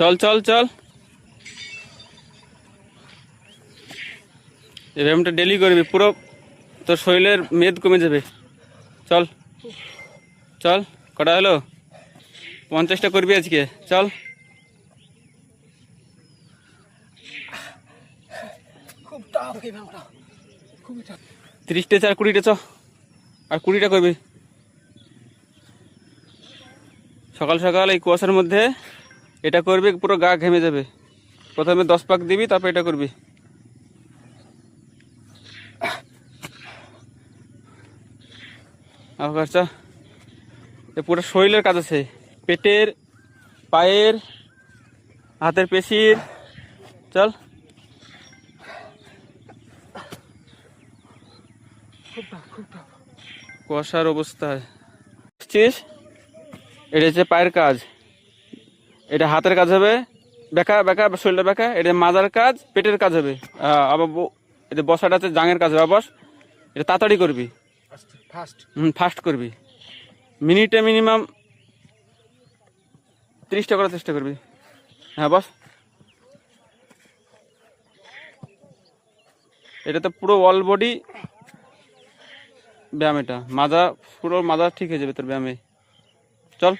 চল চল চল, এই ব্যায়ামটা ডেলি করবি, পুরো তোর শরীরের মেদ কমে যাবে। চল চল, কটা হলো? 50টা করবি আজকে, চল। খুব টাফ এই ব্যায়ামটা, খুবই টাফ। 30টা চার 20টা, চ আর 20টা করবি। সকাল সকাল এই কুয়াশার মধ্যে এটা করবি, পুরো গা ঘেমে যাবে। প্রথমে 10 পাক দিবি, তারপর এটা করবি। আবার চ, পুরো শরীরের কাজ আছে, পেটের, পায়ের, হাতের পেশির। চল, খুব টাফ, খুব টাফ। কুয়াশার অবস্থায় এটা হচ্ছে পায়ের কাজ, এটা হাতের কাজ হবে, বেঁকা বেঁকা শরীরটা বেঁকা। এটা মাজার কাজ, পেটের কাজ হবে। আবার এটা বসাটা হচ্ছে জাঙের কাজ হবে। বস, এটা তাড়াতাড়ি করবি, ফাস্ট। ফাস্ট করবি। মিনিটে মিনিমাম 30টা করার চেষ্টা করবি। হ্যাঁ বস, এটা তো পুরো অল বডি ব্যায়াম, এটা মাজা, পুরো মাজা ঠিক হয়ে যাবে তোর ব্যায়ামে। চল,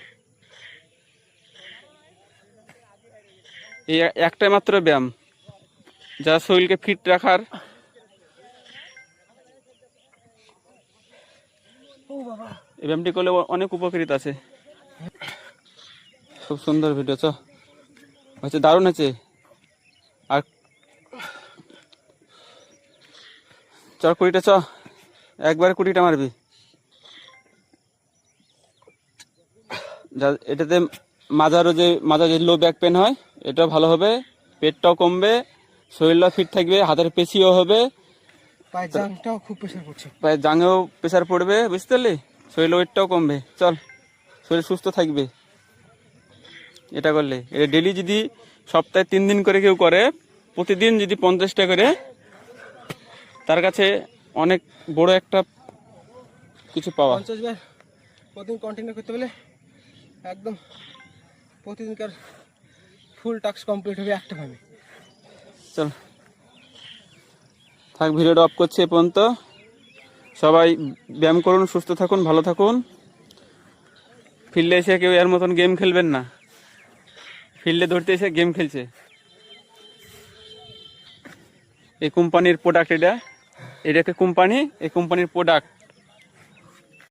এই একটাই মাত্র ব্যায়াম যা শরীরকে ফিট রাখার। ও বাবা, এই ব্যায়ামটি করলে অনেক উপকৃত আছে। খুব সুন্দর ভিডিও, চ হচ্ছে, দারুণ আছে। আর চ 20টা, চ একবারে 20টা মারবি। এটাতে মাজা যে লো ব্যাক পেন হয়, এটা ভালো হবে, পেটটাও কমবে, শরীরটাও ফিট থাকবে, হাতের পেশিও হবে, পায়ের জাংটাও খুব প্রেশার পড়ছে। পায়ের জাঙেও প্রেশার পড়বে, বুঝতে পারলি? শরীরের ওয়েটটাও কমবে। চল, শরীর সুস্থ থাকবে এটা করলে। এটা ডেলি যদি সপ্তাহে 3 দিন করে কেউ করে, প্রতিদিন যদি 50টা করে, তার কাছে অনেক বড় একটা কিছু পাওয়া। 50 বার প্রতিদিন কন্টিনিউ করতে বলে একদম প্রতিদিনকার ফুল টাস্ক কমপ্লিট হবে একটা ভাবে। চল, থাক, ভিডিওটা অফ করছি এ পর্যন্ত। সবাই ব্যায়াম করুন, সুস্থ থাকুন, ভালো থাকুন। ফিল্ডে এসে কেউ এর মতন গেম খেলবেন না। ফিল্ডে ধরতে এসে গেম খেলছে। এই কোম্পানির প্রোডাক্ট, এটা একটা কোম্পানি, এই কোম্পানির প্রোডাক্ট।